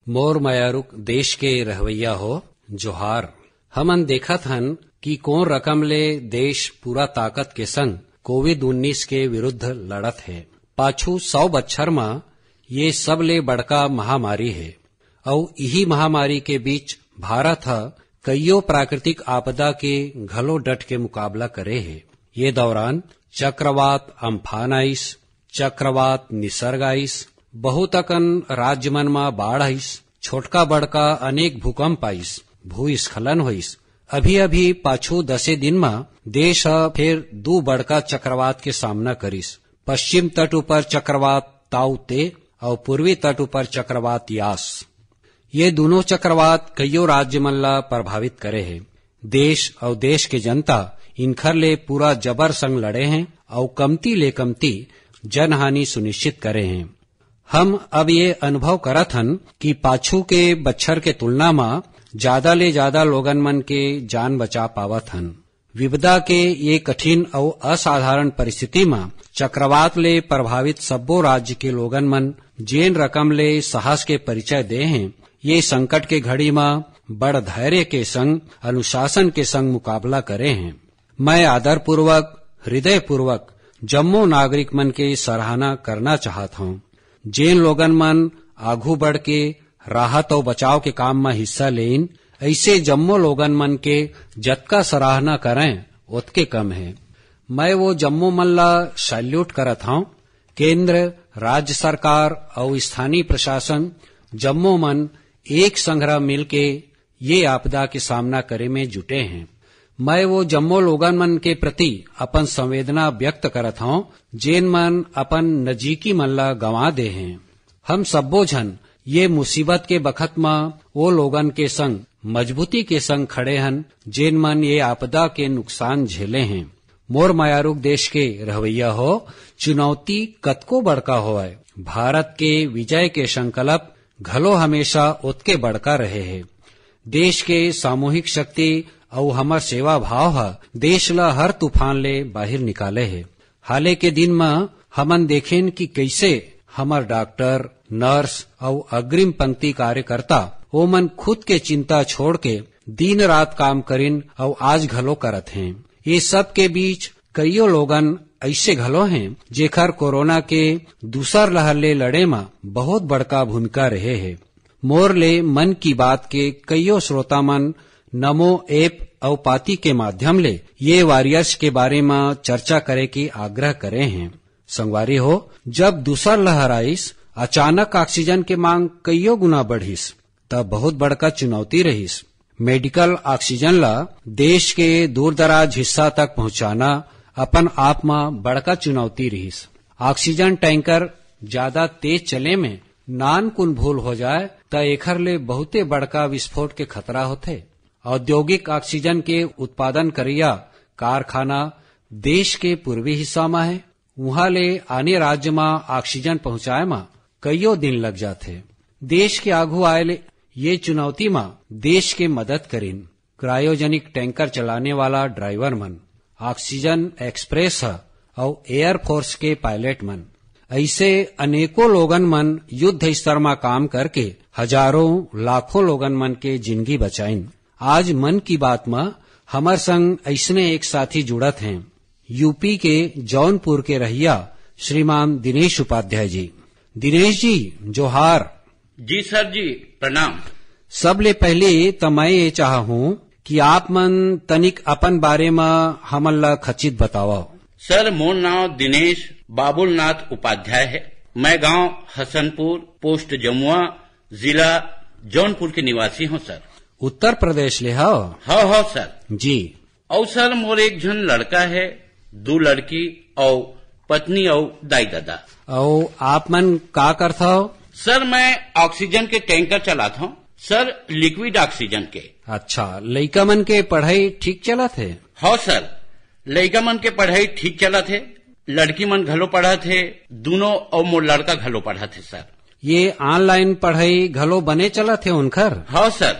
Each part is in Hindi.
मोर मयारुक देश के रहवैया हो जोहार। हमन देखत हन कि कौन रकम ले देश पूरा ताकत के संग कोविड-19 के विरुद्ध लड़त है। पाछू 100 बच्छर में ये सब ले बड़का महामारी है और यही महामारी के बीच भारत हा कईयों प्राकृतिक आपदा के घलो डट के मुकाबला करे है। ये दौरान चक्रवात अम्फान आइस, चक्रवात निसर्ग आइस, बहुत अकन राज्य मन में बाढ़ आइस, छोटका बड़का अनेक भूकंप आइस, भूस्खलन होइस। अभी पाछू 10 दिन में देश फिर 2 बड़का चक्रवात के सामना करिस। पश्चिम तट ऊपर चक्रवात ताऊ ते और पूर्वी तट ऊपर चक्रवात यास। ये दोनों चक्रवात कईयों राज्य मन ला प्रभावित करे है। देश और देश के जनता इनखर ले पूरा जबर संग लड़े हैं और कमती ले कमती जनहानि सुनिश्चित करे हैं। हम अब ये अनुभव करत हन कि पाछू के बच्छर के तुलना में ज्यादा ले ज्यादा लोगन मन के जान बचा पावत हन। विपदा के ये कठिन और असाधारण परिस्थिति में चक्रवात ले प्रभावित सब्बो राज्य के लोगन मन जेन रकम ले साहस के परिचय दे हैं, ये संकट के घड़ी में बड़ धैर्य के संग अनुशासन के संग मुकाबला करे हैं। मैं आदर पूर्वक हृदय पूर्वक जम्मू नागरिक मन के सराहना करना चाहता हूँ। जेन लोगन मन आगू बढ़ के राहत और बचाव के काम में हिस्सा लेन, ऐसे जम्मू लोगन मन के जतका सराहना करें उतके कम है। मैं वो जम्मू मन ला सैल्यूट करत हूँ। केंद्र, राज्य सरकार और स्थानीय प्रशासन जम्मू मन एक संग्रह मिलके ये आपदा के सामना करे में जुटे हैं। मैं वो जम्मू लोगन मन के प्रति अपन संवेदना व्यक्त करत हूँ जेन मन अपन नजीकी मन ला गंवा दे हैं। हम सब्बो जन ये मुसीबत के बखत में वो लोगन के संग मजबूती के संग खड़े हन जेन मन ये आपदा के नुकसान झेले हैं। मोर मयारुक देश के रहवैया हो, चुनौती कतको बड़का होए, भारत के विजय के संकल्प घलो हमेशा उतके बड़का रहे है। देश के सामूहिक शक्ति और हमर सेवा भाव हा देश ला हर तूफान ले बाहर निकाले है। हाले के दिन में हमन देखें कि कैसे हमर डॉक्टर, नर्स और अग्रिम पंक्ति कार्यकर्ता ओमन खुद के चिंता छोड़ के दिन रात काम करिन और आज घलो करत हैं। ये सब के बीच कईयों लोगन ऐसे घलो हैं जेखर कोरोना के दूसर लहर ले लड़े में बहुत बड़का भूमिका रहे है। मोर ले मन की बात के कईयों श्रोता मन नमो ऐप और पाती के माध्यम ले ये वॉरियर्स के बारे में चर्चा करे की आग्रह करे हैं। संगवारी हो, जब दूसर लहर आइस, अचानक ऑक्सीजन के मांग कईयों गुना बढ़िस, तब बहुत बड़का चुनौती रहिस। मेडिकल ऑक्सीजन ला देश के दूर दराज हिस्सा तक पहुंचाना अपन आप में बड़का चुनौती रहिस। ऑक्सीजन टैंकर ज्यादा तेज चले में नान कुन भूल हो जाए त एखर ले बहुते बड़का विस्फोट के खतरा होथे। औद्योगिक ऑक्सीजन के उत्पादन करिया कारखाना देश के पूर्वी हिस्सा में है। वहां ले आने राज्य में ऑक्सीजन पहुंचाए में कईयों दिन लग जाते। देश के आगू आए ये चुनौती में देश के मदद करीन क्रायोजेनिक टैंकर चलाने वाला ड्राइवर मन, ऑक्सीजन एक्सप्रेस और एयरफोर्स के पायलट मन, ऐसे अनेकों लोगन मन युद्ध स्तर में काम करके हजारों लाखों लोगन मन के जिंदगी बचाइन। आज मन की बात में हमर संग ऐसने एक साथी जुड़त हैं, यूपी के जौनपुर के रहिया श्रीमान दिनेश उपाध्याय जी। दिनेश जी जोहार। जी सर जी, प्रणाम। सबले पहले तो मैं ये चाह हूँ कि आप मन तनिक अपन बारे में हमन ला खचित बताओ। सर, मोर नाम दिनेश बाबुलनाथ उपाध्याय है। मैं गांव हसनपुर, पोस्ट जमुआ, जिला जौनपुर के निवासी हूँ सर। उत्तर प्रदेश ले हो? हाँ सर जी। और सर, मोर एक जन लड़का है, 2 लड़की और पत्नी और दाई दादा। और आप मन का करता हो? सर, मैं ऑक्सीजन के टैंकर चलाता हूँ सर, लिक्विड ऑक्सीजन के। अच्छा, लइका मन के पढ़ाई ठीक चला थे? हाँ सर, लइका मन के पढ़ाई ठीक चला थे, लड़की मन घलो पढ़ा थे, दोनों और मोर लड़का घलो पढ़ा थे सर। ये ऑनलाइन पढ़ाई घलो बने चला थे उनकर? हाँ सर,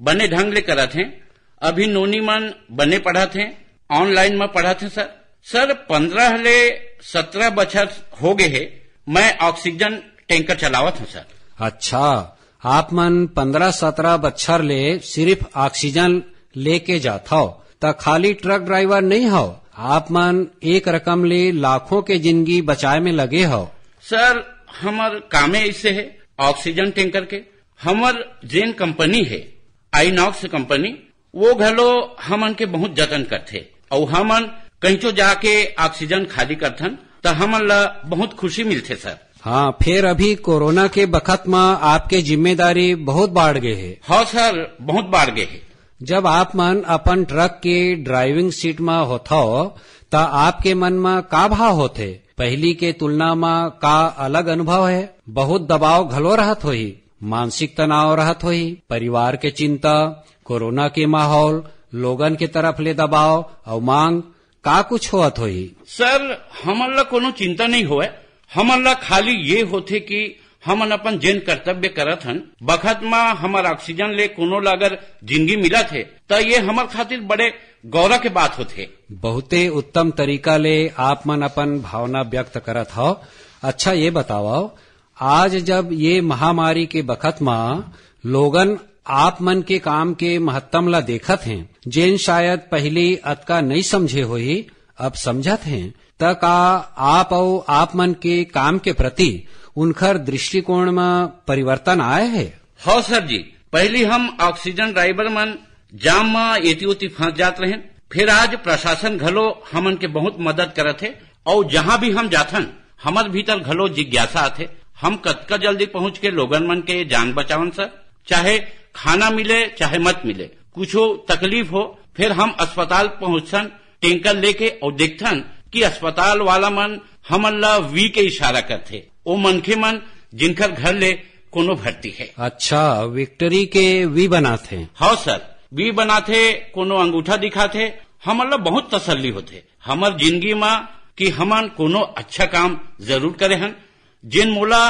बने ढंग ले करा थे। अभी नोनी मन बने पढ़ा थे, ऑनलाइन में पढ़ा थे सर। सर, 15 ले 17 बछर हो गए है मैं ऑक्सीजन टैंकर चलावत हूँ सर। अच्छा, आप मन 15-17 बच्छर ले सिर्फ ऑक्सीजन लेके जात हो, त खाली ट्रक ड्राइवर नहीं हो, आप मन एक रकम ले लाखों के जिंदगी बचाए में लगे हो। सर हमर कामे ऐसे है ऑक्सीजन टैंकर के। हमर जेन कंपनी है आईनॉक्स कंपनी, वो घलो हमन के बहुत जतन करथे और हमन कहीं तो जाके ऑक्सीजन खाली करथन तो हमन ला बहुत खुशी मिलथे सर। हाँ, फिर अभी कोरोना के बखत में आपके जिम्मेदारी बहुत बढ़ गए है। हाँ सर, बहुत बढ़ गए है। जब आप मन अपन ट्रक के ड्राइविंग सीट में होता हो तो आपके मन में का भाव होते? पहली के तुलना में का अलग अनुभव है? बहुत दबाव घलो रहत होही, मानसिक तनाव रहत होही, परिवार के चिंता, कोरोना के माहौल, लोगन के तरफ ले दबाव और मांग, का कुछ होत होही? सर हमन ला कोनो चिंता नहीं होए, हमन ला खाली ये होथे कि हमन अपन जेन कर्तव्य करत हन बखत में हमर ऑक्सीजन ले कोनो ला अगर जिंदगी मिलत है तो ये हमर खातिर बड़े गौरव के बात होथे। बहुते उत्तम तरीका ले आप मन अपन भावना व्यक्त करत हो। अच्छा ये बताओ, आज जब ये महामारी के बखत में लोगन आप मन के काम के महत्तम ला देखत हैं, जेन शायद पहले अतका नहीं समझे होही अब समझत हैं, त का आप और आप मन के काम के प्रति उनकर दृष्टिकोण में परिवर्तन आए है? हाँ सर जी, पहले हम ऑक्सीजन ड्राइवर मन जाम में एती उती फंस जात रहे, फिर आज प्रशासन घलो हमन के बहुत मदद करत है और जहाँ भी हम जाथन हमर भीतर घलो जिज्ञासा आथे, हम कतका जल्दी पहुँच के लोगन मन के जान बचावन सर। चाहे खाना मिले चाहे मत मिले, कुछो तकलीफ हो, फिर हम अस्पताल पहुँचन टैंकर लेके और देखथन कि अस्पताल वाला मन हमन ला वी के इशारा करथे, ओ मनखे मन जिनकर घर ले कोनो भर्ती है। अच्छा, विक्ट्री के वी बनाथे? हाँ सर, वी बनाथे, कोनो अंगूठा दिखाथे, हमन ला बहुत तसल्ली होथे हमर जिंदगी में कि हमन कोनो अच्छा काम जरूर करे हन, जिन मोला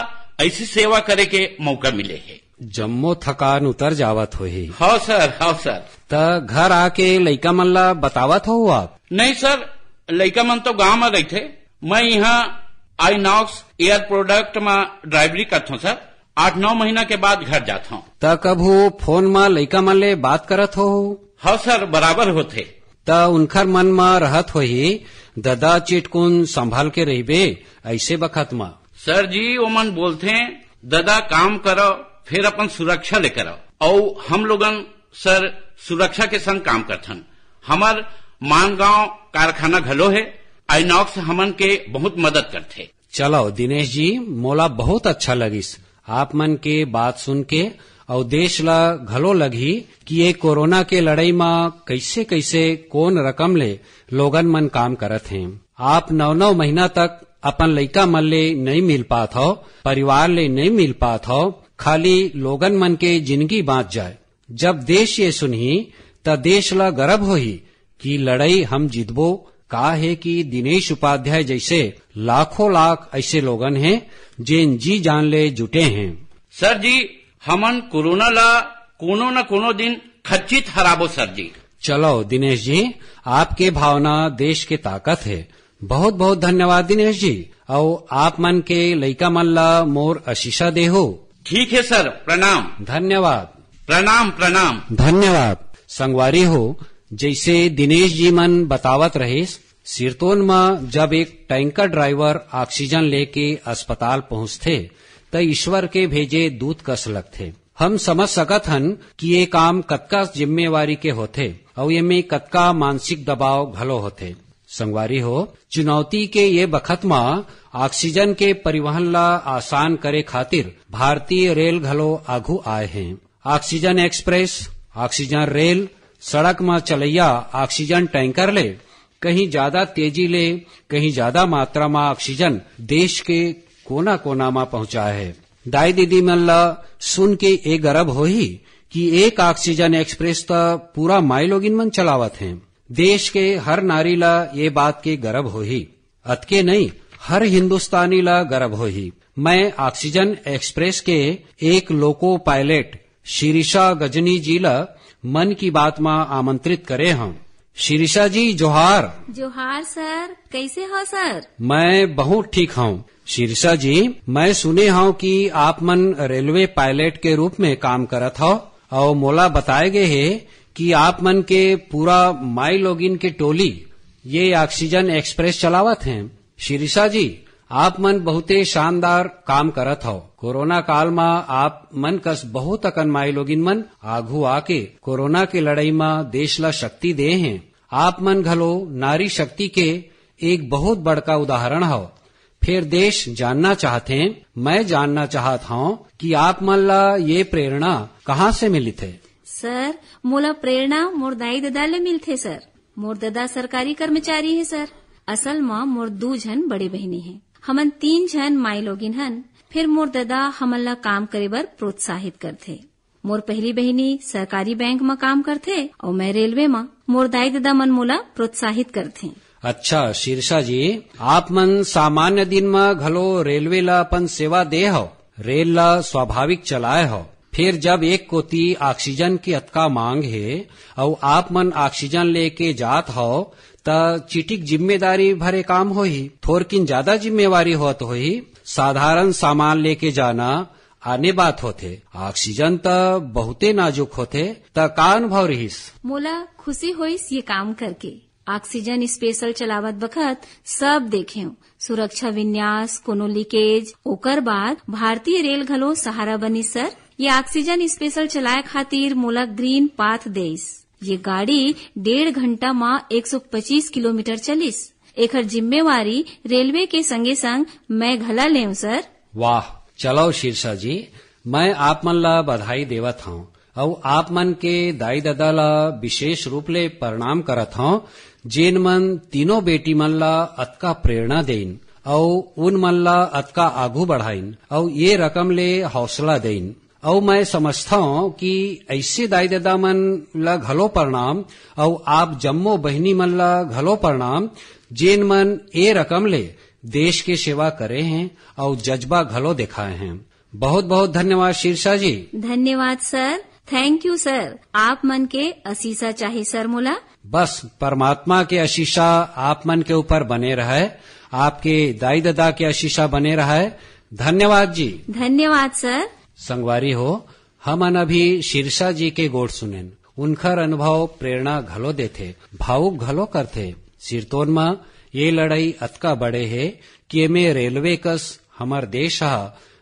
ऐसी सेवा करे के मौका मिले है। जम्मो थकान उतर जावत होही। हाँ सर, हाँ सर। त घर आके लइका मन ला बतावत हो आप? नहीं सर, लइका मन तो गांव में रही थे, मैं यहाँ आईनॉक्स एयर प्रोडक्ट में ड्राइवरी करता हूँ सर। 8-9 महीना के बाद घर जाता हूँ। त कभू फोन में लइका मन ले बात करत हो? हाँ सर, बराबर होते। त उनकर मन में रहत होही ददा चिटकुन संभाल के रहिबे ऐसे बखत में? सर जी, वो मन बोलते हैं ददा काम करो फिर अपन सुरक्षा ले करो, और हम लोगन सर सुरक्षा के संग काम करथन। हमार मानगांव कारखाना घलो है, आईनॉक्स हमन के बहुत मदद करथे। चलो दिनेश जी, मोला बहुत अच्छा लगिस आप मन के बात सुन के, और देश ला घलो लगी कि ये कोरोना के लड़ाई में कैसे कैसे कौन रकम ले लोगन मन काम करत हैं। आप 9-9 महीना तक अपन लइका मन ले नहीं मिल पात हो, परिवार ले नहीं मिल पात हो, खाली लोगन मन के जिंदगी बाँच जाए। जब देश ये सुनही त देश ला गर्व होही कि लड़ाई हम जीतबो। का है कि दिनेश उपाध्याय जैसे लाखों लाख ऐसे लोगन हैं जिन जी जान ले जुटे हैं। सर जी, हमन कोरोना ला कोनो न कोनो दिन खचित हराबो सर जी। चलो दिनेश जी, आपके भावना देश के ताकत है। बहुत बहुत धन्यवाद दिनेश जी, और आप मन के लइका मन ला मोर आशीषा देहो। ठीक है सर, प्रणाम। धन्यवाद। प्रणाम प्रणाम। धन्यवाद। संगवारी हो, जैसे दिनेश जी मन बतावत रहे, सिरतोन में जब एक टैंकर ड्राइवर ऑक्सीजन लेके अस्पताल पहुंचते त ईश्वर के भेजे दूत कस लगथे। हम समझ सकत हन कि ये काम कतका जिम्मेवारी के होथे और ये में कतका मानसिक दबाव घलो होथे। संगवारी हो, चुनौती के ये बखत में ऑक्सीजन के परिवहन ला आसान करे खातिर भारतीय रेल घलो आगू आए हैं। ऑक्सीजन एक्सप्रेस, ऑक्सीजन रेल, सड़क में चलैया ऑक्सीजन टैंकर ले कहीं ज्यादा तेजी ले कहीं ज्यादा मात्रा में ऑक्सीजन देश के कोना कोना में पहुंचाए है। दाई दीदी मन ला सुन के ए गर्व होही कि एक ऑक्सीजन एक्सप्रेस तो पूरा माई लोगिन मन चलावत हैं। देश के हर नारी ला ये बात के गर्व होही, अतके नहीं हर हिंदुस्तानी ला गर्व होही। मैं ऑक्सीजन एक्सप्रेस के एक लोको पायलट शिरीषा गजनी जी ला मन की बात में आमंत्रित करे हम। शिरीषा जी जोहार। जोहार सर, कैसे हो सर? मैं बहुत ठीक हूँ। शीर्षा जी, मैं सुने हूँ कि आप मन रेलवे पायलट के रूप में काम करत हो और मोला बताए गए है कि आप मन के पूरा माई लॉगिन के टोली ये ऑक्सीजन एक्सप्रेस चलावत हैं। शीर्षा जी, आप मन बहुते शानदार काम करत हो। कोरोना काल में आप मन कस बहुत अकन माई लोगिन मन आघू आके कोरोना के लड़ाई में देश ला शक्ति दे हैं। आप मन घलो नारी शक्ति के एक बहुत बड़का उदाहरण हो। फिर देश जानना चाहते हैं, मैं जानना चाहत हूँ कि आप मन ला ये प्रेरणा कहाँ से मिली थे? सर, मोला प्रेरणा मोर दाई दादा ले मिलथे सर। मोर दादा सरकारी कर्मचारी है सर। असल में मोर 2 जन बड़े बहनी हैं। हमन 3 जन माई लोगिन हन। फिर मोर दादा हमन ला काम करे बर प्रोत्साहित करथे। मोर पहली बहनी सरकारी बैंक में काम करथे और मैं रेलवे में। मोर दाई दादा मन मोला प्रोत्साहित करथे। अच्छा शीर्षा जी, आप मन सामान्य दिन में घलो रेलवे ला अपन सेवा दे हो, रेल ला स्वाभाविक चलाए हो। फिर जब एक कोती ऑक्सीजन की अतका मांग है और आप मन ऑक्सीजन लेके जात हो त चिटिक जिम्मेदारी भरे काम होही, थोरकिन ज्यादा जिम्मेवारी होत होही। साधारण सामान लेके जाना आने बात होथे, ऑक्सीजन त बहुते नाजुक होथे। त का अनुभव रहीस? मोला खुशी होइस ये काम करके। ऑक्सीजन स्पेशल चलावत बखत सब देखे, सुरक्षा विन्यास, कोनो लीकेज। ओकर बाद भारतीय रेल घलो सहारा बनी सर। ये ऑक्सीजन स्पेशल चलाए खातिर मोला ग्रीन पाथ देइस। ये गाड़ी 1.5 घंटा में 125 किलोमीटर चलिस। एकर जिम्मेवारी रेलवे के संगे संग मैं घला लेऊ सर। वाह, चलो शीर्षा जी, मैं आप मन ला बधाई देवत हूँ और आप मन के दाई दादा ला विशेष रूप ले प्रणाम करत हूँ, जेन मन तीनों बेटी मन ला अतका प्रेरणा देइन और उन मन ला अतका आगू बढ़ाइन और ये रकम ले हौसला देइन। और मैं समझता हूँ कि ऐसे दाई दादा मन ला घलो प्रणाम और आप जम्मो बहनी मन ला घलो प्रणाम, जेन मन ए रकम ले देश के सेवा करे हैं और जज्बा घलो दिखाए हैं। बहुत बहुत धन्यवाद शीर्षा जी। धन्यवाद सर, थैंक यू सर। आप मन के आशीषा चाहे सर मोला। बस परमात्मा के आशीषा आप मन के ऊपर बने रहे, आपके दाई दादा के आशीषा बने रहे। धन्यवाद जी। धन्यवाद सर। संगवारी हो, हमन अभी शीर्षा जी के गोड़ सुनेन। उनकर अनुभव प्रेरणा घलो देथे, भावुक घलो करथे। सिरतोन में ये लड़ाई अतका बड़े है कि एमे रेलवे कस हमार देश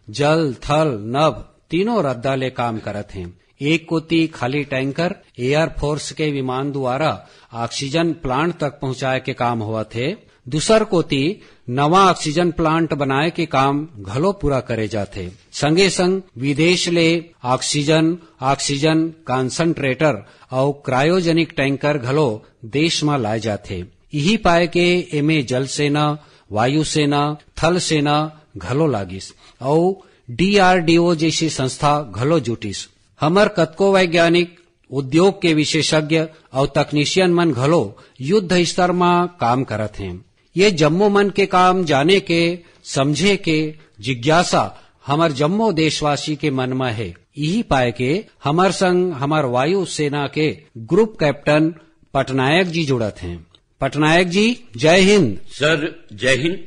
जल थल नभ तीनों रद्दा ले काम करत हैं। एक कोती खाली टैंकर एयरफोर्स के विमान द्वारा ऑक्सीजन प्लांट तक पहुंचाए के काम हुआ थे। दूसर कोती नवा ऑक्सीजन प्लांट बनाए के काम घलो पूरा करे जाथे। संगे संग विदेश ले ऑक्सीजन कॉन्संट्रेटर और क्रायोजेनिक टैंकर घलो देश में लाए जाथे। यही पाए के एमे जल सेना, वायु सेना, थल सेना घलो लागिस और DRDO जैसी संस्था घलो जुटिस। हमर कतको वैज्ञानिक, उद्योग के विशेषज्ञ और तकनीशियन मन घलो युद्ध स्तर में काम करत हैं। ये जम्मो मन के काम जाने के, समझे के जिज्ञासा हमार जम्मो देशवासी के मन में है। यही पाए के हमार संग हमार वायु सेना के ग्रुप कैप्टन पटनायक जी जुड़त हैं। पटनायक जी, जय हिंद। सर जय हिंद।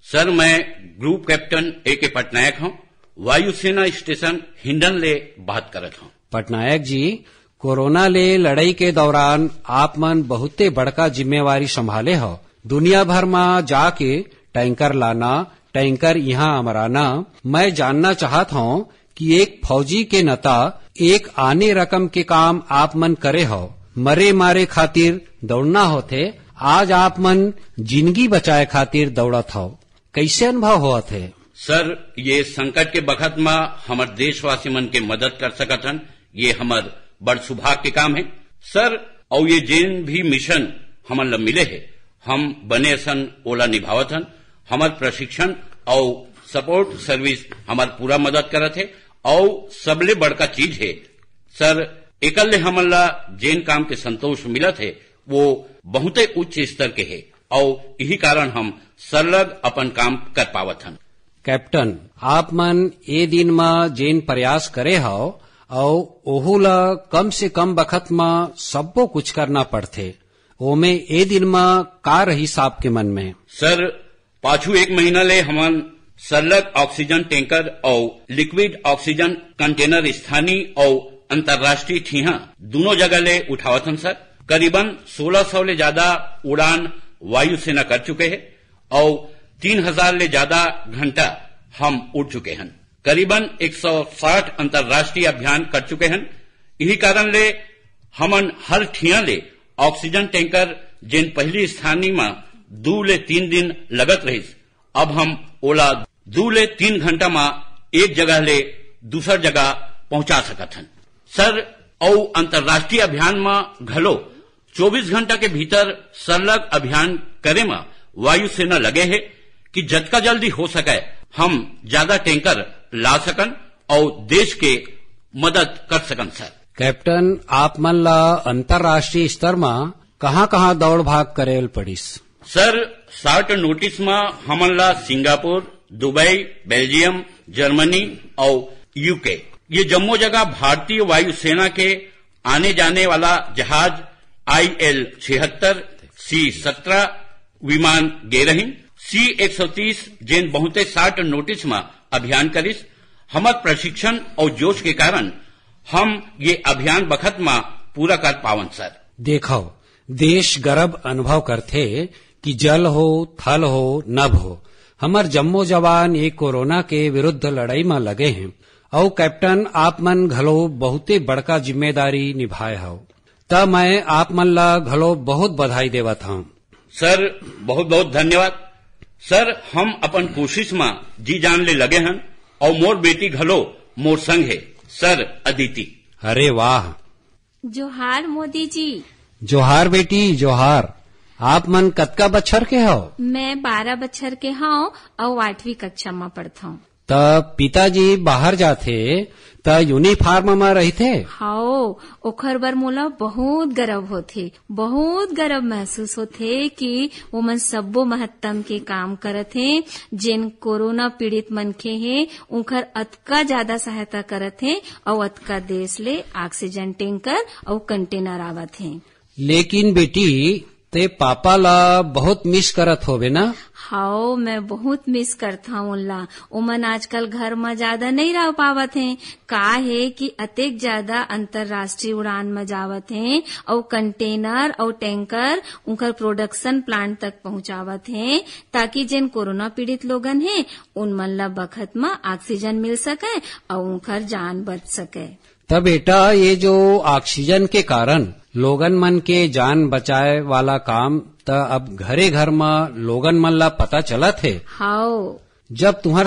सर, मैं ग्रुप कैप्टन A.K. पटनायक हूँ, वायु सेना स्टेशन हिंडन ले बात करत हूँ। पटनायक जी, कोरोना ले लड़ाई के दौरान आप मन बहुते बड़का जिम्मेवारी संभाले हो। दुनिया भर में जाके टैंकर लाना, टैंकर यहाँ अमराना। मैं जानना चाहत हूँ कि एक फौजी के नता एक आने रकम के काम आप मन करे हो, मरे मारे खातिर दौड़ना होते। आज आप मन जिंदगी बचाए खातिर दौड़त हो, कैसे अनुभव हुआ थे? सर, ये संकट के बखत में हमार देशवासी मन के मदद कर सकत हन, ये हमार बड़ सौभाग्य के काम है सर। और ये जिन भी मिशन हमन ला मिले है, हम बने सन ओला निभावत हन। हमार प्रशिक्षण और सपोर्ट सर्विस हमार पूरा मदद करत है। और सबले बड़का चीज है सर, एकल ले हमन ला जेन काम के संतोष मिलत है वो बहुते उच्च स्तर के है और यही कारण हम सरलग अपन काम कर पावत हन। कैप्टन, आप मन ए दिन में जेन प्रयास करे हो और ओहू ला कम से कम बखत में सबको कुछ करना पड़थे, ओमे ए दिन में का रही आपके मन में? सर, पाछू 1 महीना ले हमन सरलग ऑक्सीजन टैंकर और लिक्विड ऑक्सीजन कंटेनर स्थानीय और अंतर्राष्ट्रीय ठीहा दोनों जगह ले उठावत हन सर। करीबन 1600 ले ज्यादा उड़ान वायुसेना कर चुके हैं और 3000 ले ज्यादा घंटा हम उड़ चुके हैं। करीबन 160 अंतर्राष्ट्रीय अभियान कर चुके हैं। यही कारण ले हमन हर ठिया ले ऑक्सीजन टैंकर जिन पहली स्थानीय में 2 ले 3 दिन लगत रहीस, अब हम ओला 2 ले 3 घंटा में एक जगह ले दूसर जगह पहुंचा सकत हन सर। और अंतर्राष्ट्रीय अभियान में घलो 24 घंटा के भीतर सरलग अभियान करे में वायुसेना लगे है कि जतका जल्दी हो सके हम ज्यादा टैंकर ला सकन और देश के मदद कर सकन सर। कैप्टन, आप मन ला अंतर्राष्ट्रीय स्तर में कहाँ दौड़ भाग करेल पड़ीस? सर, शॉर्ट नोटिस में हमन ला सिंगापुर, दुबई, बेल्जियम, जर्मनी और यूके ये जम्मो जगह भारतीय वायुसेना के आने जाने वाला जहाज IL-76, C-17 विमान गे रही। C-130 जिन बहुते शॉर्ट नोटिस में अभियान करिस। हमर प्रशिक्षण और जोश के कारण हम ये अभियान बखत में पूरा कर पावन सर। देखो, देश गर्व अनुभव करथे कि जल हो, थल हो, नभ हो, हमर जम्मो जवान ये कोरोना के विरुद्ध लड़ाई में लगे हैं। और कैप्टन, आप मन घलो बहुते बड़का जिम्मेदारी निभाए हो, तब मैं आप मन ला घलो बहुत बधाई देवत हूँ। सर, बहुत बहुत धन्यवाद सर। हम अपन कोशिश में जी जान ले लगे हैं और मोर बेटी घलो मोर संग है सर, अदिति। अरे वाह! जोहार मोदी जी। जोहार बेटी, जोहार। आप मन कतका बच्छर के हो? मैं 12 बच्छर के हूँ और 8वीं कक्षा में पढ़ता हूँ। तब पिताजी बाहर जाथे त यूनिफॉर्म में रहते? हाओ, ओखर बर मोला बहुत गर्व होथे, बहुत गर्व महसूस होथे कि वो मन सब्बो महत्तम के काम करत हे। जिन कोरोना पीड़ित मनखे हे उनकर अतका ज्यादा सहायता करत हे और अतका देश ले ऑक्सीजन टैंकर और कंटेनर आवत हे। लेकिन बेटी, ते पापा ला बहुत मिस करत होवे ना? हाओ, मैं बहुत मिस करता हूँ उनला। उमन आजकल घर में ज्यादा नहीं रह पावत हैं। का है कि अतेक ज्यादा अंतर्राष्ट्रीय उड़ान में जावत हैं और कंटेनर और टैंकर उनकर प्रोडक्शन प्लांट तक पहुंचावत हैं ताकि जिन कोरोना पीड़ित लोगन हैं उन मन ला बखत में ऑक्सीजन मिल सके और उनकर जान बच सके। तब बेटा, ये जो ऑक्सीजन के कारण लोगन मन के जान बचाए वाला काम त अब घरे घर में लोगन मन ला पता चलत है। हाओ, जब तुहर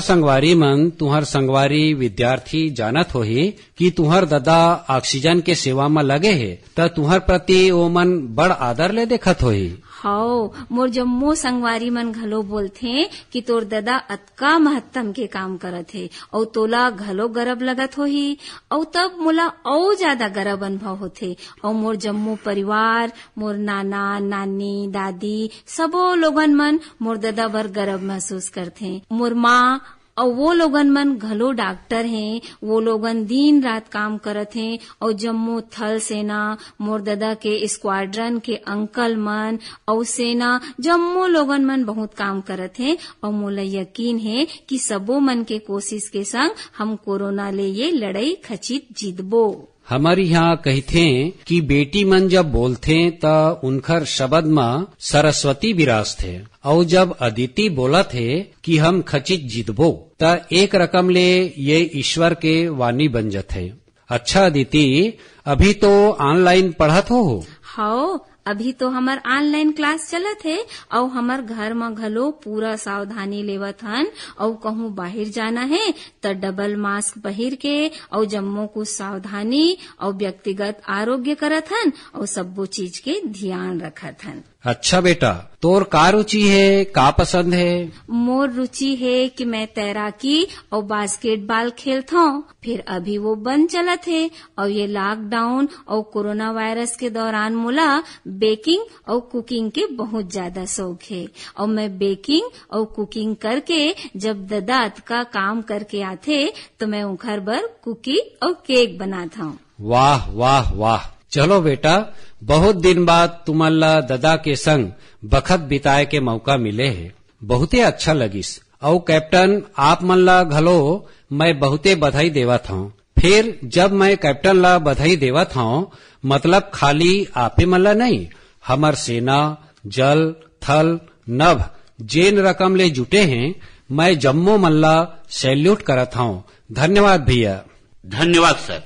संगवारी विद्यार्थी जानत होही कि तुहर दादा ऑक्सीजन के सेवा में लगे है त तुहर प्रति ओ मन बड़ आदर ले देखत होही। हाओ, मोर जम्मो संगवारी मन घलो बोलथे कि तोर दादा अतका महत्तम के काम करत हे और तोला घलो गर्व लगत होही। और तब मोला और ज्यादा गर्व अनुभव होथे और मोर जम्मो परिवार, मोर नाना नानी दादी सबो लोगन मन मोर दादा बर गर्व महसूस करथे। मोर माँ और वो लोगन मन घलो डॉक्टर हैं, वो लोगन दिन रात काम करत हैं और जम्मू थल सेना, मोर दादा के स्क्वाड्रन के अंकल मन और सेना जम्मू लोगन मन बहुत काम करत हैं और मोला यकीन है कि सबो मन के कोशिश के संग हम कोरोना ले ये लड़ाई खचित जीतबो। हमारी यहाँ कहते कि बेटी मन जब बोलथे त उनकर शब्द में सरस्वती विराज थे और जब अदिति बोला थे कि हम खचित जीतबो त एक रकम ले ये ईश्वर के वाणी बन जाते। अच्छा अदिति, अभी तो ऑनलाइन पढ़त हो? हाओ, अभी तो हमार ऑनलाइन क्लास चलत है और हमार घर में घलो पूरा सावधानी लेवत हन और कहूँ बाहर जाना है तो डबल मास्क पहिर के और जम्मो कुछ सावधानी और व्यक्तिगत आरोग्य करत हन और सबो चीज के ध्यान रखत हन। अच्छा बेटा, तोर का रुचि है, का पसंद है? मोर रुचि है कि मैं तैराकी और बास्केटबॉल खेलता हूँ। फिर अभी वो बंद चलत है और ये लॉकडाउन और कोरोना वायरस के दौरान मोला बेकिंग और कुकिंग के बहुत ज्यादा शौक है और मैं बेकिंग और कुकिंग करके जब दादा का काम करके आते तो मैं उनकर बर कुकी और केक बनाता हूँ। वाह वाह वाह! चलो बेटा, बहुत दिन बाद तुम्हारा दादा के संग बखत बिताए के मौका मिले है, बहुते अच्छा लगिस और कैप्टन आप मन ला घलो मैं बहुते बधाई देवत हूँ। फिर जब मैं कैप्टन ला बधाई देवत हूँ, मतलब खाली आपे मन ला नहीं, हमर सेना जल थल नभ जेन रकम ले जुटे हैं, मैं जम्मो मन ला सैल्यूट करत हूँ। धन्यवाद भैया। धन्यवाद सर।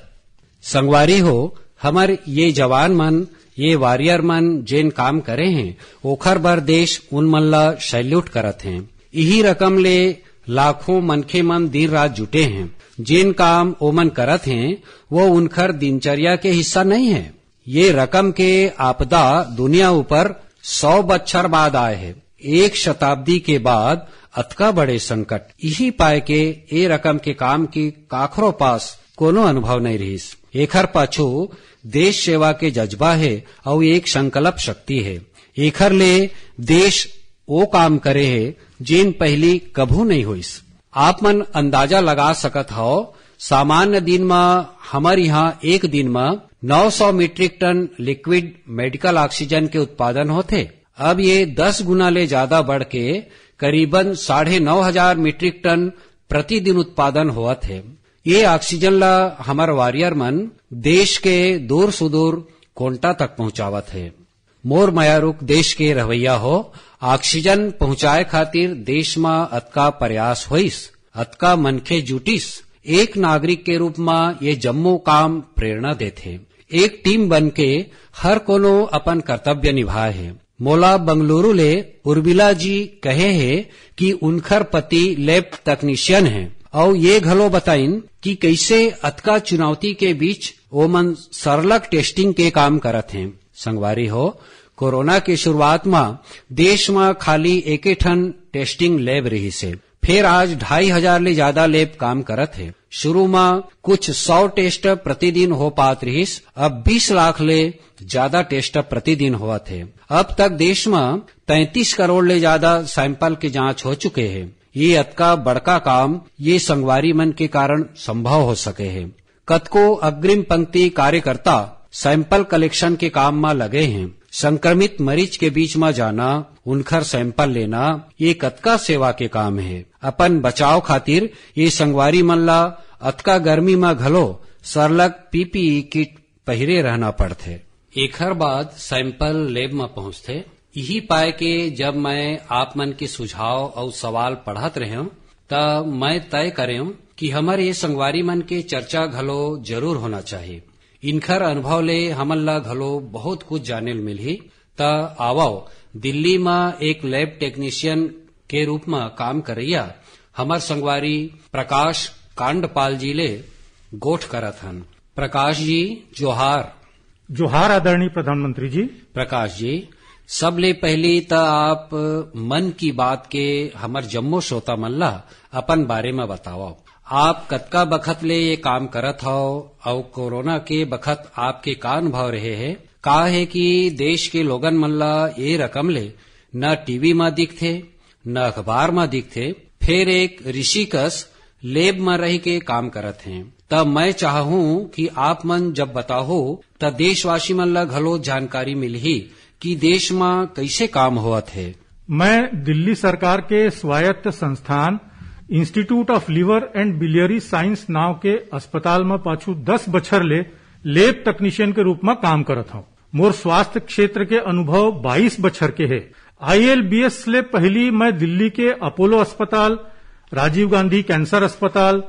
संगवारी हो, हमर ये जवान मन, ये वॉरियर मन जेन काम करे हैं, ओखर बर देश उन मन ला सैल्यूट करत हैं। यही रकम ले लाखों मनखे मन दिन रात जुटे हैं। जिन काम ओमन करत हैं वो उनकर दिनचर्या के हिस्सा नहीं है। ये रकम के आपदा दुनिया ऊपर 100 बच्छर बाद आए है। 1 शताब्दी के बाद अतका बड़े संकट यही पाए के ये रकम के काम की काखरों पास कोनो अनुभव नहीं रहीस। एखर पाछू देश सेवा के जज्बा है और एक संकल्प शक्ति है। एखर ले देश वो काम करे है जिन पहली कभू नहीं होइस। आप मन अंदाजा लगा सकत हो, सामान्य दिन में हमारे यहाँ एक दिन में 900 metric ton liquid medical oxygen के उत्पादन होते। अब ये 10 गुना ले ज्यादा बढ़ के करीबन 9,500 मीट्रिक टन प्रतिदिन उत्पादन हुआ थे। ये ऑक्सीजन ला हमार वॉरियर मन देश के दूर सुदूर कोंटा तक पहुंचावत है। मोर मायारुक देश के रवैया हो, ऑक्सीजन पहुंचाए खातिर देश में अतका प्रयास होइस, अतका मनखे जुटिस। एक नागरिक के रूप में ये जम्मो काम प्रेरणा देथे। एक टीम बन के हर कोनो अपन कर्तव्य निभाए है। मोला बंगलुरु ले उर्मिला जी कहे है कि उनकर पति लैब तकनीशियन है और ये घलो बताइन कि कैसे अतका चुनौती के बीच ओमन सरलक टेस्टिंग के काम करत हैं। संगवारी हो, कोरोना के शुरुआत में देश में खाली एक ठन टेस्टिंग लैब रही से, फिर आज 2,500 ले ज्यादा लैब काम करत है। शुरू में कुछ 100 टेस्ट प्रतिदिन हो पात रहीस, अब 20 लाख ले ज्यादा टेस्ट प्रतिदिन हुआ थे। अब तक देश में 33 करोड़ ले ज्यादा सैंपल की जांच हो चुके हैं। ये अतका बड़का काम ये संगवारी मन के कारण संभव हो सके है। कतको अग्रिम पंक्ति कार्यकर्ता सैंपल कलेक्शन के काम में लगे हैं। संक्रमित मरीज के बीच में जाना, उनकर सैंपल लेना, ये कतका सेवा के काम है। अपन बचाव खातिर ये संगवारी मन ला अतका गर्मी में घलो सरलग पीपीई किट पहिरे रहना पड़थे। एखर बाद सैंपल लैब में पहुंचथे। यही पाए के जब मैं आप मन के सुझाव और सवाल पढ़त रहे तब मैं तय करे कि हमारे ये संगवारी मन के चर्चा घलो जरूर होना चाहिए। इनखर अनुभव ले हमन ला घलो बहुत कुछ जाने मिलही। त आवो दिल्ली में एक लैब टेक्नीशियन के रूप में काम करैया हमार संगवारी प्रकाश कांडपाल जी ले गोठ करत हन। प्रकाश जी जोहार। जोहार आदरणीय प्रधानमंत्री जी। प्रकाश जी, सबले पहली त आप मन की बात के हमर जम्मो श्रोता मन ला अपन बारे में बताओ। आप कतका बखत ले ये काम करत हो और कोरोना के बखत आपके का अनुभव रहे है? का है कि देश के लोगन मन ला ये रकम ले न टीवी में दिखथे न अखबार में दिखथे, फिर एक ऋषिकस लेब में रह के काम करत हैं। तब मैं चाहूं कि आप मन जब बताहो त देशवासी मन ला घलो जानकारी मिलही कि देश में कैसे काम होत है। मैं दिल्ली सरकार के स्वायत्त संस्थान institute of liver and biliary science नाव के अस्पताल में पाछू 10 बछर ले लैब तकनीशियन के रूप में काम करत हूँ। मोर स्वास्थ्य क्षेत्र के अनुभव 22 बछर के है। ILBS ले पहली मैं दिल्ली के अपोलो अस्पताल, राजीव गांधी कैंसर अस्पताल,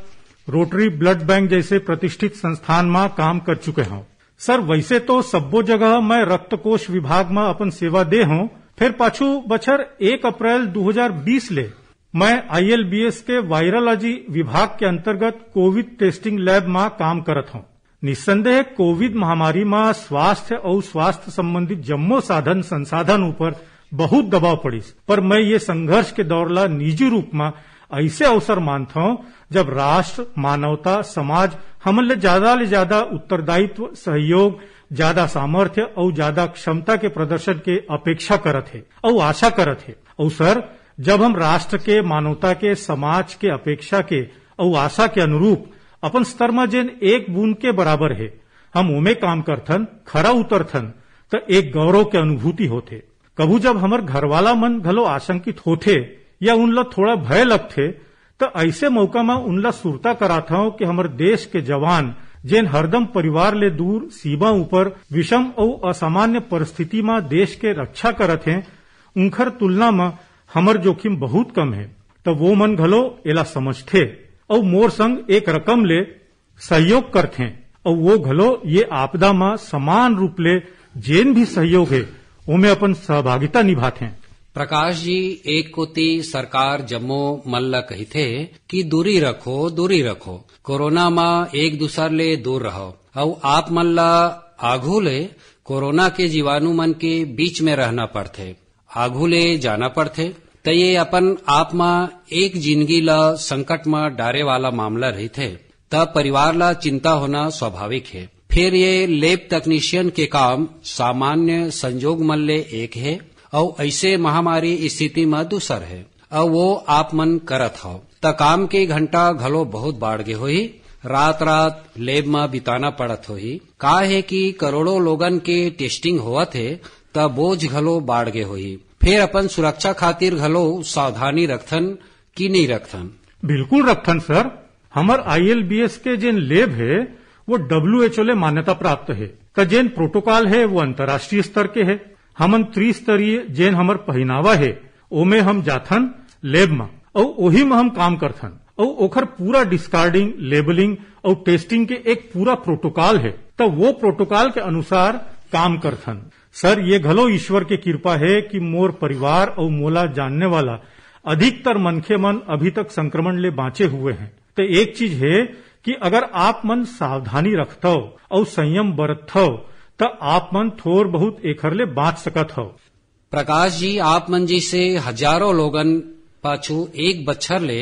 रोटरी ब्लड बैंक जैसे प्रतिष्ठित संस्थान में काम कर चुके हूँ। सर, वैसे तो सब्बो जगह मैं रक्त कोष विभाग में अपन सेवा दे हूँ। फिर पाछू बछर 1 अप्रैल 2020 ले मैं ILBS के वायरोलॉजी विभाग के अंतर्गत कोविड टेस्टिंग लैब में काम करत हूँ। निस्संदेह कोविड महामारी में स्वास्थ्य और स्वास्थ्य संबंधित जम्मो साधन संसाधन ऊपर बहुत दबाव पड़ीस, पर मैं ये संघर्ष के दौर ला निजी रूप में ऐसे अवसर मानता हूँ जब राष्ट्र, मानवता, समाज हमन ले ज्यादा उत्तरदायित्व, सहयोग, ज्यादा सामर्थ्य और ज्यादा क्षमता के प्रदर्शन के अपेक्षा करत है और आशा करत है। और सर, जब हम राष्ट्र के, मानवता के, समाज के अपेक्षा के और आशा के अनुरूप अपन स्तर में जेन एक बूंद के बराबर है हम उमे काम करथन, खरा उतरथन, तो एक गौरव के अनुभूति होथे। कभू जब हमर घरवाला मन घलो आशंकित होथे या उनला थोड़ा भय लगथे तो ऐसे मौका में उनला सुरता कराता हूं कि हमारे देश के जवान जेन हरदम परिवार ले दूर सीमा ऊपर विषम और असामान्य परिस्थिति में देश के रक्षा करत हैं, उनखर तुलना में हमर जोखिम बहुत कम है। तो वो मन घलो एला समझथे और मोर संग एक रकम ले सहयोग करथे और वो घलो ये आपदा में समान रूप ले जेन भी सहयोग है उनमें अपन सहभागिता निभाते। प्रकाश जी, एक कोती सरकार जम्मो मल्ला कही थे कि दूरी रखो, कोरोना मां एक दूसर ले दूर रहो, और आप मल्ला आघू ले कोरोना के जीवाणु मन के बीच में रहना पड़थे, आघू ले जाना पड़थे। तो ये अपन आप मां एक जिंदगी ला संकट में डारे वाला मामला रही थे, तब परिवार ला चिंता होना स्वाभाविक है। फिर ये लैब तकनीशियन के काम सामान्य संजोग मन ले एक है और ऐसे महामारी स्थिति में दूसर है, और वो आप मन करत हो त काम के घंटा घलो बहुत बाढ़ गे होही, रात लैब में बिताना पड़त होही। का है कि करोड़ों लोगन के टेस्टिंग होवत है त बोझ घलो बाढ़ गे होही। फिर अपन सुरक्षा खातिर घलो सावधानी रखथन कि नहीं रखथन? बिल्कुल रखथन सर। हमर ILBS के जेन लैब है वो WHO ले मान्यता प्राप्त है। का जेन प्रोटोकॉल है वो अंतर्राष्ट्रीय स्तर के है। हमन त्रिस्तरीय जेन हमर पहनावा है ओमे हम जाथन लैब में और ओही में हम काम करथन और ओखर पूरा डिस्कार्डिंग, लेबलिंग और टेस्टिंग के एक पूरा प्रोटोकॉल है, तो वो प्रोटोकॉल के अनुसार काम करथन। सर, ये घलो ईश्वर के कृपा है कि मोर परिवार और मोला जानने वाला अधिकतर मनखे मन अभी तक संक्रमण ले बाँचे हुए हैं। तो एक चीज है कि अगर आप मन सावधानी रखते हो और संयम बरतते हो तो आप मन थोड़ बहुत एखर ले बाँच सकत हो। प्रकाश जी, आप मन जी से हजारों लोगन पाछू एक बच्छर ले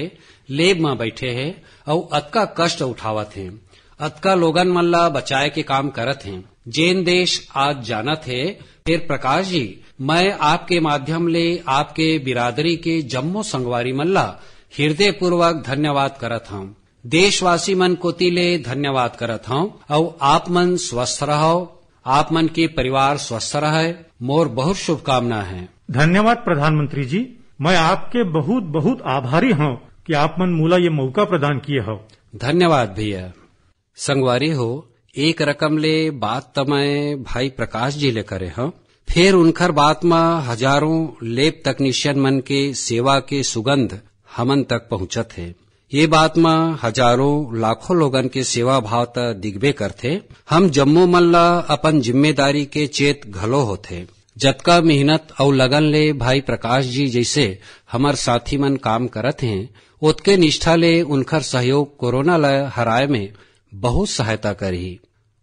लेब में बैठे हैं और अतका कष्ट उठावत हैं, अतका लोगन मन ला बचाए के काम करत हैं। जेन देश आज जानत है। फिर प्रकाश जी, मैं आपके माध्यम ले आपके बिरादरी के जम्मो संगवारी मन ला हृदय पूर्वक धन्यवाद करत हूँ। देशवासी मन कोती ले धन्यवाद करत हूँ और आप मन स्वस्थ रहो, आप मन के परिवार स्वस्थ रहे। मोर बहुत शुभकामना है। धन्यवाद प्रधानमंत्री जी, मैं आपके बहुत बहुत आभारी हूँ कि आप मन मोला ये मौका प्रदान किए हो। धन्यवाद भैया। संगवारी हो, एक रकम ले बात तो मैं भाई प्रकाश जी ले करे हो, फिर उनकर बात में हजारों लैब तकनीशियन मन के सेवा के सुगंध हमन तक पहुंचत है। ये बात में हजारों लाखों लोगन के सेवा भाव त दिखबे करथे। हम जम्मो मन ला अपन जिम्मेदारी के चेत घलो होथे। जतका मेहनत और लगन ले भाई प्रकाश जी जैसे हमार साथी मन काम करत हैं, ओतके निष्ठा ले उनकर सहयोग कोरोना ला हराए में बहुत सहायता करही।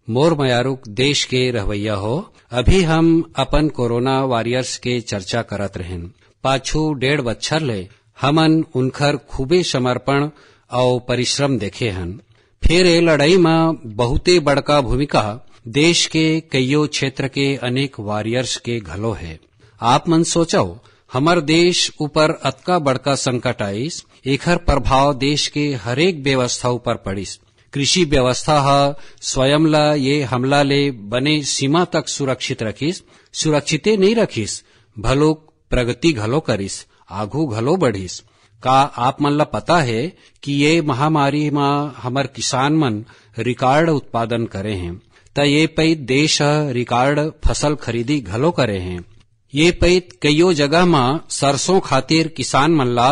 मोर मयारुक देश के रहवैया हो, अभी हम अपन कोरोना वॉरियर्स के चर्चा करत रहें। पाछू 1.5 बच्छर ले हमन उनकर खूबे समर्पण और परिश्रम देखे हन। फिर ए लड़ाई में बहुते बड़का भूमिका देश के कईयो क्षेत्र के अनेक वॉरियर्स के घलो है। आप मन सोचो, हमर देश ऊपर अतका बड़का संकट आईस, एकर प्रभाव देश के हरेक व्यवस्था ऊपर पड़ीस। कृषि व्यवस्था स्वयं ला ये हमला ले बने सीमा तक सुरक्षित रखीस, सुरक्षिते नहीं रखीस, भलो प्रगति घलो करीस, आगू घलो बढ़ीस। का आप मन ला पता है कि ये महामारी में हमर किसान मन रिकॉर्ड उत्पादन करे हैं, त ये पैत देश रिकॉर्ड फसल खरीदी घलो करे हैं। ये पैत कईयो जगह में सरसों खातिर किसान मन ला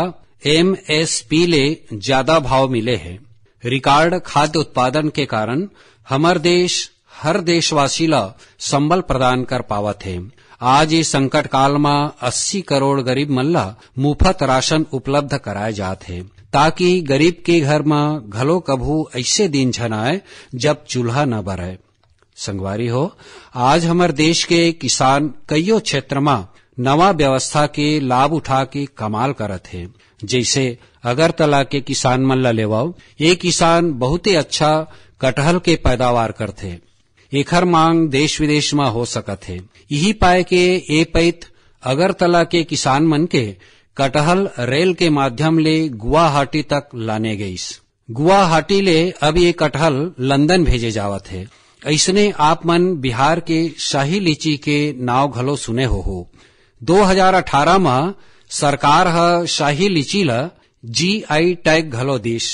MSP ले ज्यादा भाव मिले हैं। रिकॉर्ड खाद्य उत्पादन के कारण हमर देश हर देशवासी ला संबल प्रदान कर पावत है। आज ये संकट काल में 80 करोड़ गरीब मन ला मुफ्त राशन उपलब्ध कराए जात है, ताकि गरीब के घर में घलो कभू ऐसे दिन झन आए जब चूल्हा न बरे। संगवारी हो, आज हमारे देश के किसान कईयो क्षेत्र में नवा व्यवस्था के लाभ उठा के कमाल करत है। जैसे अगरतला के किसान मन ला लेवाओ, ये किसान बहुत ही अच्छा कटहल के पैदावार करथे। एखर मांग देश विदेश में हो सकत है। यही पाए के ए पैत अगरतला के किसान मन के कटहल रेल के माध्यम ले गुवाहाटी तक लाने गईस। गुवाहाटी ले अब ये कटहल लंदन भेजे जावत है। ऐसने आप मन बिहार के शाही लीची के नाव घलो सुने हो। 2018 में सरकार ह शाही लीची ला GI टैग घलो दिस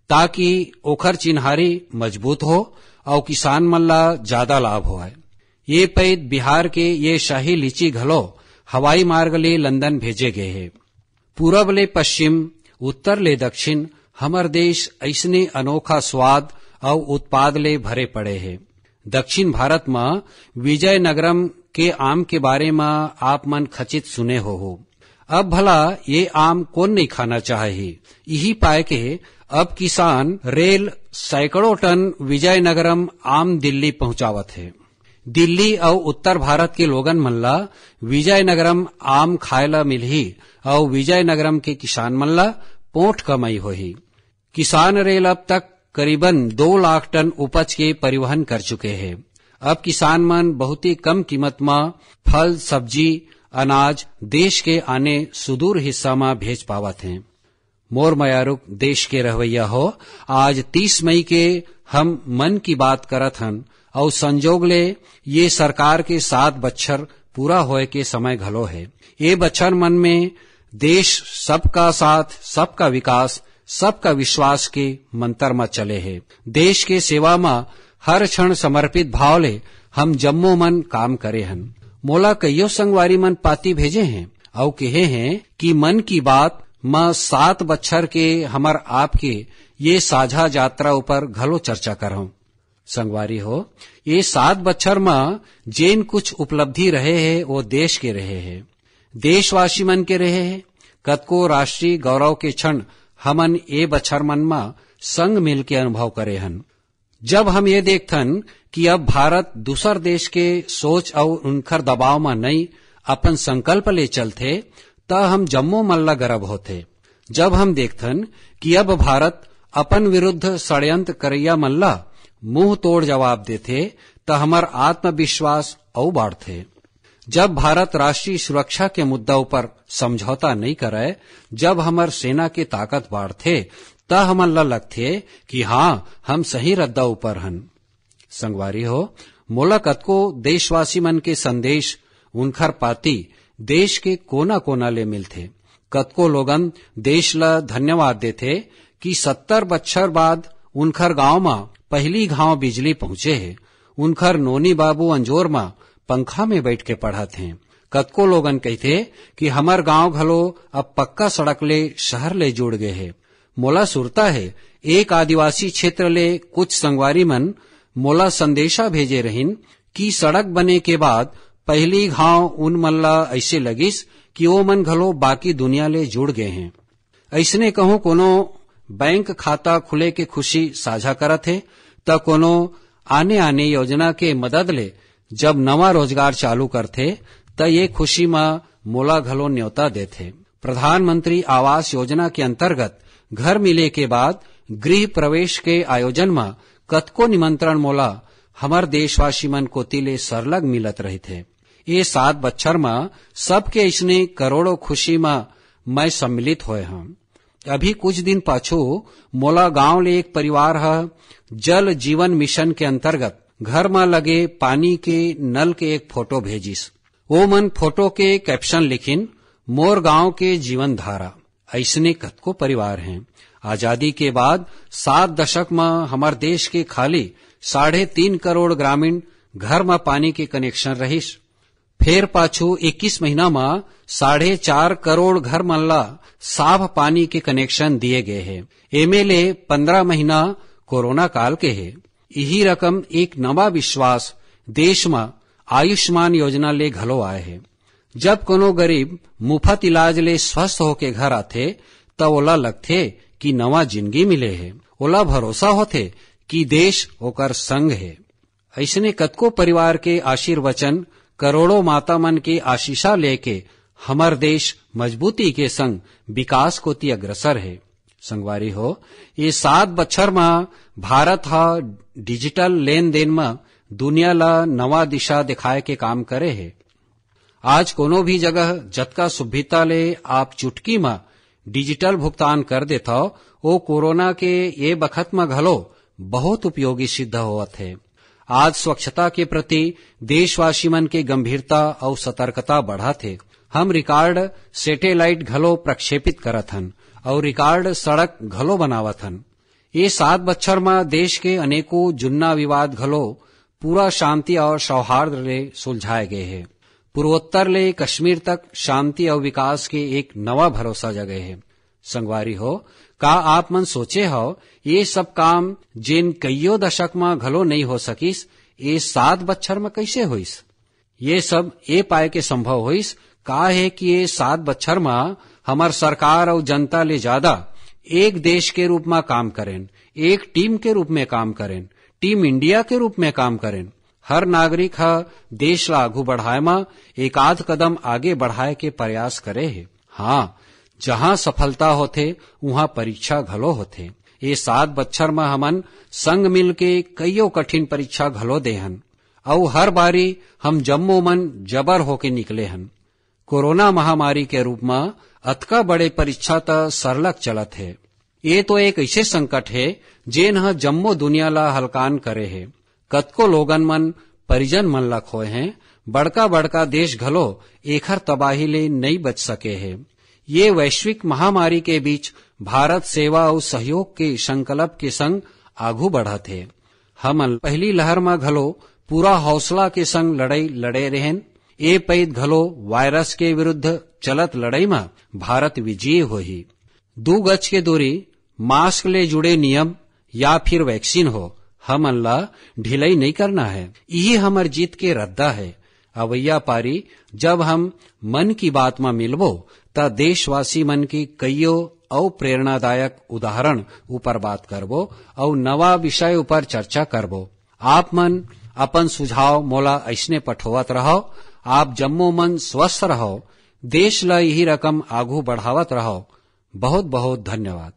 ताकि ओखर चिन्हारी मजबूत हो और किसान मन ला ज्यादा लाभ होए। ये पैद बिहार के ये शाही लीची घलो हवाई मार्ग ले लंदन भेजे गए है। पूरब ले पश्चिम, उत्तर ले दक्षिण हमर देश ऐसने अनोखा स्वाद और उत्पाद ले भरे पड़े है। दक्षिण भारत में विजयनगरम के आम के बारे में आप मन खचित सुने हो। अब भला ये आम कौन नहीं खाना चाहे। यही पाए के अब किसान रेल सैकड़ों टन विजयनगरम आम दिल्ली पहुंचावत है। दिल्ली और उत्तर भारत के लोगन मन ला विजयनगरम आम खाए ला मिलही और विजयनगरम के किसान मन ला पोंठ कमाई होही। किसान रेल अब तक करीबन 2 लाख टन उपज के परिवहन कर चुके हैं। अब किसान मन बहुत ही कम कीमत में फल, सब्जी, अनाज देश के आने सुदूर हिस्सा में भेज पावत हैं। मोर मयारुक देश के रहवैया हो, आज 30 मई के हम मन की बात करत हन और संजोग ले ये सरकार के 7 बच्छर पूरा होए के समय घलो है। ये बच्छर मन में देश सबका साथ, सबका विकास, सबका विश्वास के मंत्र में चले है। देश के सेवा में हर क्षण समर्पित भाव ले हम जम्मो मन काम करे हन। मोला कईयो संगवारी मन पाती भेजे हैं और कहे हैं कि मन की बात में 7 बच्छर के हमर आपके ये साझा यात्रा ऊपर घलो चर्चा करहूं। संगवारी हो, ये 7 बच्छर में जेन कुछ उपलब्धि रहे है वो देश के रहे है, देशवासी मन के रहे है। कतको राष्ट्रीय गौरव के क्षण हमन ए बच्छर मन में संग मिल के अनुभव करे हन। जब हम ये देखथन कि अब भारत दूसर देश के सोच और उनकर दबाव में नहीं अपन संकल्प ले चलथे त हम जम्मो मन ला गर्व होथे। जब हम देखथन कि अब भारत अपन विरुद्ध षड्यंत्र करैया मन ला मुंह तोड़ जवाब देथे त हमर आत्मविश्वास और बढ़थे। जब भारत राष्ट्रीय सुरक्षा के मुद्दा पर समझौता नहीं करे, जब हमर सेना के ताकत बढ़थे त हमन ला लगथे कि हाँ हम सही रद्दा ऊपर हन। संगवारी हो, मोला कतको देशवासी मन के संदेश उनखर पाती देश के कोना कोना ले मिलथे। कतको लोगन देश ला धन्यवाद देथे कि 70 बच्छर बाद उनखर गांव में पहली घाव बिजली पहुंचे है। उनखर नोनी बाबू अंजोर में पंखा में बैठ के पढ़त हैं। कतको लोगन कहते कि हमर गांव घलो अब पक्का सड़क ले शहर ले जुड़ गए है। मोला सुरता है एक आदिवासी क्षेत्र ले कुछ संगवारी मन मोला संदेशा भेजे रहिन कि सड़क बने के बाद पहली घाव उन मन ला ऐसे लगिस कि वो मन घलो बाकी दुनिया ले जुड़ गए हैं। ऐसने कहूं कोनो बैंक खाता खुले के खुशी साझा करत है त कोनो आने आने योजना के मदद ले जब नवा रोजगार चालू करथे त ये खुशी में मोला घलो न्योता देथे। प्रधानमंत्री आवास योजना के अंतर्गत घर मिले के बाद गृह प्रवेश के आयोजन में कतको निमंत्रण मोला हमर देशवासी मन कोती ले सरलग मिलत रही थे। ये 7 बच्छर में सबके इसने करोड़ों खुशी में मैं सम्मिलित होए हम। अभी कुछ दिन पाछू मोला गांव ले एक परिवार है जल जीवन मिशन के अंतर्गत घर में लगे पानी के नल के एक फोटो भेजिस। वो मन फोटो के कैप्शन लिखिन मोर गांव के जीवन धारा। ऐसने कतको परिवार हैं। आजादी के बाद 7 दशक में हमार देश के खाली 3.5 करोड़ ग्रामीण घर में पानी के कनेक्शन रहिस। फिर पाछू 21 महीना में 4.5 करोड़ घर मन ला साफ पानी के कनेक्शन दिए गए हैं। एमएलए 15 महीना कोरोना काल के है। यही रकम एक नवा विश्वास देश में आयुष्मान योजना ले घलो आए है। जब कोनो गरीब मुफ्त इलाज ले स्वस्थ होके घर आथे त ओला लगथे कि नवा जिंदगी मिले है। ओला भरोसा होथे कि देश ओकर संग है। ऐसने कतको परिवार के आशीर्वचन करोड़ों माता मन के आशीषा लेके हमर देश मजबूती के संग विकास कोती अग्रसर है। संगवारी हो, ये 7 बच्छर में भारत हा डिजिटल लेन देन में दुनिया ला नवा दिशा दिखाए के काम करे है। आज कोनो भी जगह जतका सुविधा ले आप चुटकी में डिजिटल भुगतान कर देता वो कोरोना के ये बखत में घलो बहुत उपयोगी सिद्ध होवत है। आज स्वच्छता के प्रति देशवासी मन के गंभीरता और सतर्कता बढ़ा थे। हम रिकॉर्ड सैटेलाइट घलो प्रक्षेपित करत हन और रिकॉर्ड सड़क घलो बनावत हन। ये 7 बच्छर में देश के अनेकों जुन्ना विवाद घलो पूरा शांति और सौहार्द ले सुलझाए गए हैं। पूर्वोत्तर ले कश्मीर तक शांति और विकास के एक नवा भरोसा जगे है। संगवारी हो, का आप मन सोचे हो ये सब काम जिन कईयों दशक में घलो नहीं हो सकिस, ये 7 बच्छर में कैसे होइस? ये सब ए पाए के संभव होइस का है कि ये 7 बच्छर में हमार सरकार और जनता ले ज्यादा एक देश के रूप में काम करें, एक टीम के रूप में काम करें, टीम इंडिया के रूप में काम करें। हर नागरिक देश ला आगू बढ़ाए में एक आध कदम आगे बढ़ाए के प्रयास करे है। हाँ, जहाँ सफलता होथे वहाँ परीक्षा घलो होथे। ये 7 बच्छर में हमन संग मिल के कईयों कठिन परीक्षा घलो दे हन और हर बारी हम जम्मो मन जबर होके निकले हन। कोरोना महामारी के रूप में अतका बड़े परीक्षा त सरलग चलत है। ये तो एक ऐसे संकट है जेन ह जम्मो दुनिया ला हलकान करे है। कतको लोगन मन परिजन मन ला खोए हैं। बड़का बड़का देश घलो एखर तबाही ले नहीं बच सके है। ये वैश्विक महामारी के बीच भारत सेवा और सहयोग के संकल्प के संग आगू बढ़त है। हम पहली लहर में घलो पूरा हौसला के संग लड़ाई लड़े रहें। ए पैद घलो वायरस के विरुद्ध चलत लड़ाई में भारत विजयी होही। 2 गज के दूरी, मास्क ले जुड़े नियम या फिर वैक्सीन हो, हम ला ढिलाई नहीं करना है। यही हमार जीत के रद्दा है। अवैया पारी जब हम मन की बात में मिलबो ता देशवासी मन की कईयों और प्रेरणादायक उदाहरण ऊपर बात करबो और नवा विषय ऊपर चर्चा करबो। आप मन अपन सुझाव मोला ऐसने पठोवत रहो। आप जम्मो मन स्वस्थ रहो, देश ला यही रकम आगू बढ़ावत रहो। बहुत बहुत धन्यवाद।